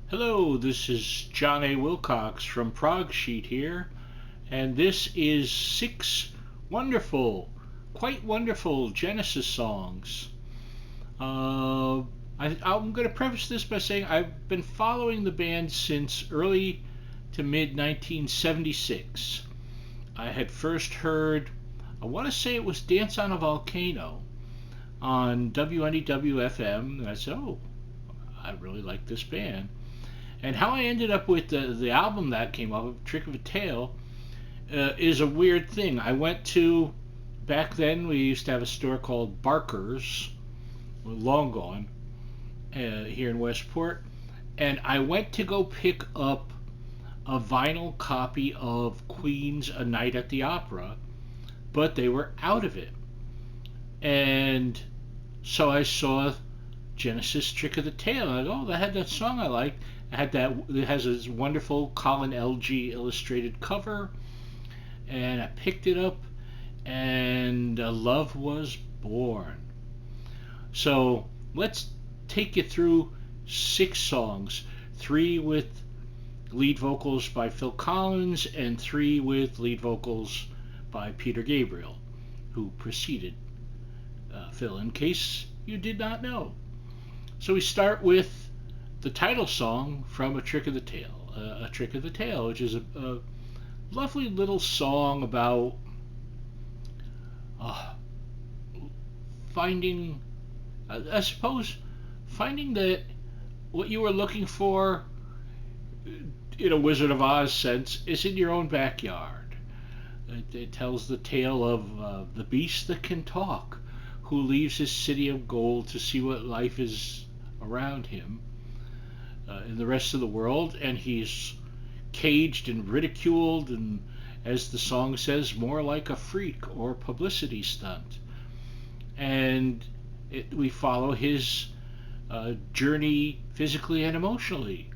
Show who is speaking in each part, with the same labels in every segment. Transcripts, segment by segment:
Speaker 1: Hello, this is John A. Wilcox from Prague Sheet here, and this is six wonderful, quite wonderful Genesis songs. Uh, I'm going to preface this by saying I've been following the band since early to mid 1976. I had first heard, I want to say it was Dance on a Volcano on WNEW FM, and I said, oh, I really like this band. And how I ended up with the album that came up, Trick of a Tale, is a weird thing. I went to, back then we used to have a store called Barker's, long gone, here in Westport, and I went to go pick up a vinyl copy of Queen's A Night at the Opera, but they were out of it. And so I saw Genesis Trick of the Tail, and I go, oh, that had that song I liked. It has this wonderful Colin LG illustrated cover, and I picked it up, and a love was born. So let's take you through six songs, three with lead vocals by Phil Collins, and three with lead vocals by Peter Gabriel, who preceded Phil, in case you did not know. So we start with the title song from A Trick of the Tail. A Trick of the Tail, which is a lovely little song about uh, finding, I suppose, finding that what you were looking for in a Wizard of Oz sense is in your own backyard. It tells the tale of the beast that can talk, who leaves his city of gold to see what life is around him in the rest of the world, and he's caged and ridiculed, and as the song says, more like a freak or publicity stunt. And we follow his journey physically and emotionally.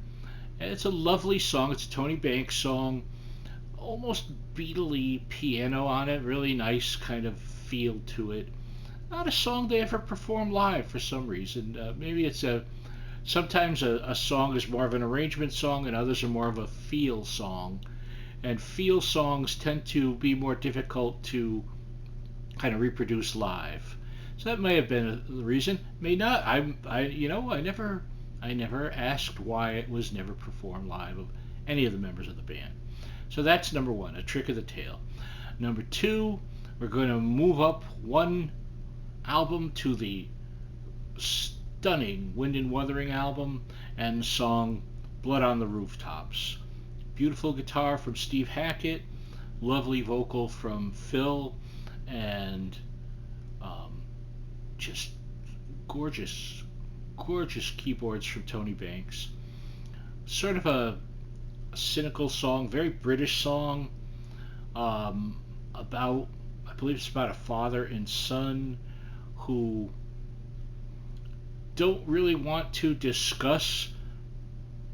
Speaker 1: And it's a lovely song. It's a Tony Banks song, almost Beatley piano on it, really nice kind of feel to it. Not a song they ever perform live for some reason. Maybe it's sometimes a song is more of an arrangement song, and others are more of a feel song. And feel songs tend to be more difficult to kind of reproduce live. So that may have been the reason. May not. I never asked why it was never performed live of any of the members of the band. So that's number one, A Trick of the Tail. Number two, we're going to move up one album to the stunning Wind and Wuthering album, and the song Blood on the Rooftops. Beautiful guitar from Steve Hackett, lovely vocal from Phil, and just gorgeous, gorgeous keyboards from Tony Banks. Sort of a cynical song, very British song, about, I believe it's about a father and son who don't really want to discuss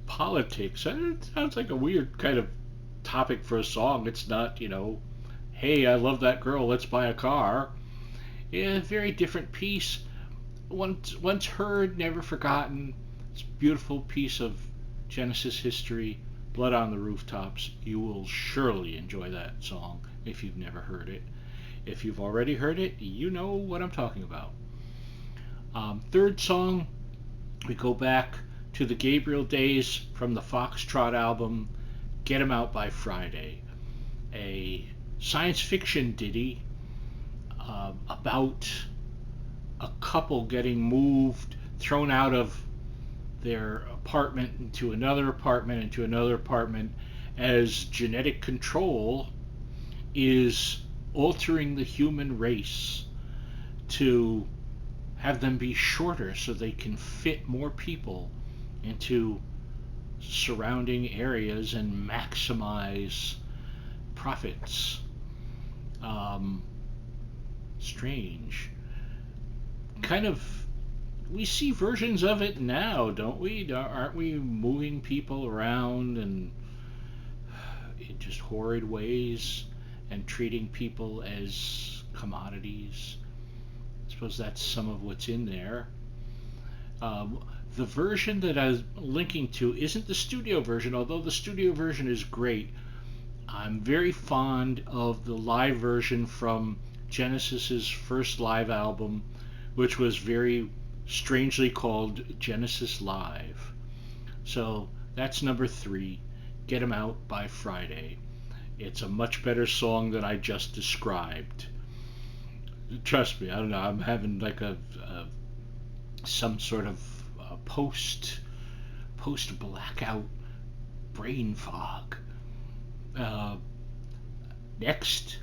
Speaker 1: politics. It sounds like a weird kind of topic for a song. It's not, hey, I love that girl, let's buy a car. Yeah, very different piece. Once heard, never forgotten. It's a beautiful piece of Genesis history. Blood on the Rooftops. You will surely enjoy that song if you've never heard it. If you've already heard it, you know what I'm talking about. Third song, we go back to the Gabriel days from the Foxtrot album, Get 'Em Out by Friday, a science fiction ditty about a couple getting moved, thrown out of their apartment into another apartment, into another apartment, as genetic control is altering the human race to have them be shorter so they can fit more people into surrounding areas and maximize profits. Strange. Kind of, we see versions of it now, don't we? Aren't we moving people around and in just horrid ways and treating people as commodities? I suppose that's some of what's in there. The version that I was linking to isn't the studio version, although the studio version is great. I'm very fond of the live version from Genesis's first live album, which was very strangely called Genesis Live. So that's number 3. Get 'em Out by Friday. It's a much better song than I just described. Trust me, I don't know. I'm having like a some sort of post blackout brain fog. Uh, Next,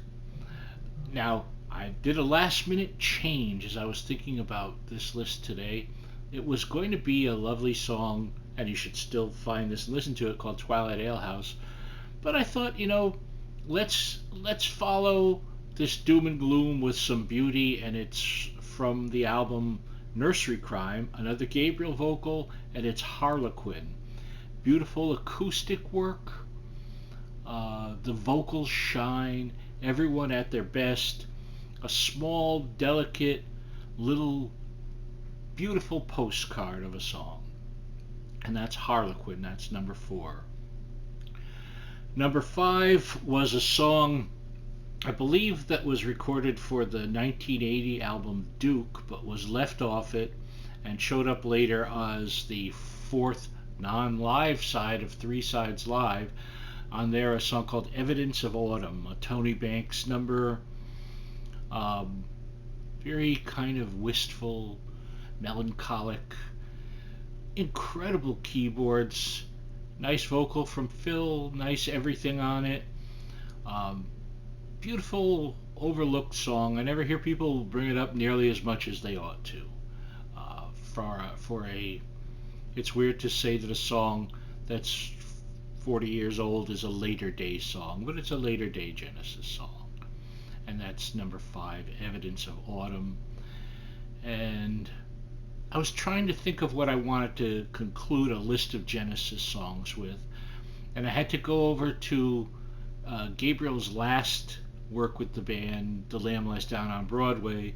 Speaker 1: now I did a last minute change as I was thinking about this list today. It was going to be a lovely song, and you should still find this and listen to it, called Twilight Ale House. But I thought, let's follow this doom and gloom with some beauty, and it's from the album Nursery Crime, another Gabriel vocal, and it's Harlequin. Beautiful acoustic work. The vocals shine, everyone at their best. A small, delicate, little, beautiful postcard of a song. And that's Harlequin, that's number 4. Number 5 was a song, I believe, that was recorded for the 1980 album Duke, but was left off it and showed up later as the 4th non-live side of 3 Sides Live. On there, a song called Evidence of Autumn, a Tony Banks number. Very kind of wistful, melancholic, incredible keyboards, nice vocal from Phil, nice everything on it. Beautiful, overlooked song. I never hear people bring it up nearly as much as they ought to. It's weird to say that a song that's 40 years old is a later day song, but it's a later day Genesis song. And that's number 5, Evidence of Autumn. And I was trying to think of what I wanted to conclude a list of Genesis songs with, and I had to go over to Gabriel's last work with the band, The Lamb Lies Down on Broadway,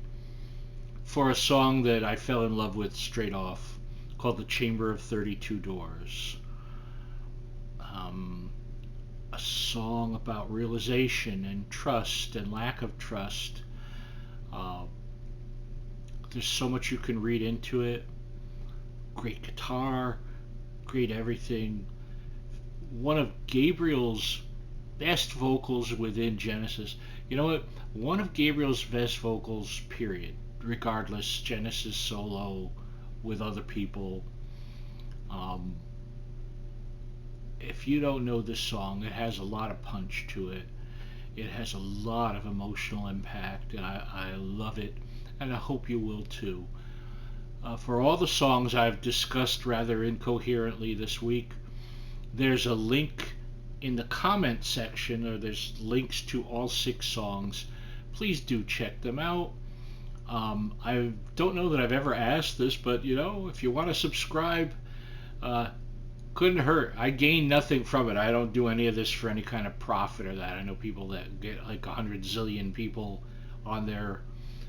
Speaker 1: for a song that I fell in love with straight off, called The Chamber of 32 Doors. A song about realization and trust and lack of trust. There's so much you can read into it. Great guitar, great everything. One of Gabriel's best vocals within Genesis. You know what? One of Gabriel's best vocals, period. Regardless, Genesis solo, with other people. If you don't know this song, it has a lot of punch to it. It has a lot of emotional impact, and I love it, and I hope you will too. For all the songs I've discussed rather incoherently this week, there's a link in the comment section, or there's links to all 6 songs. Please do check them out. I don't know that I've ever asked this, but if you want to subscribe, couldn't hurt. I gain nothing from it. I don't do any of this for any kind of profit or that. I know people that get like 100 zillion people on their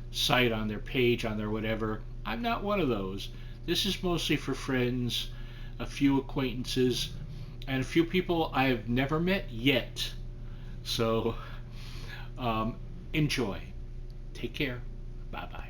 Speaker 1: site, on their page, on their whatever. I'm not one of those. This is mostly for friends, a few acquaintances, and a few people I've never met yet. So enjoy. Take care. Bye-bye.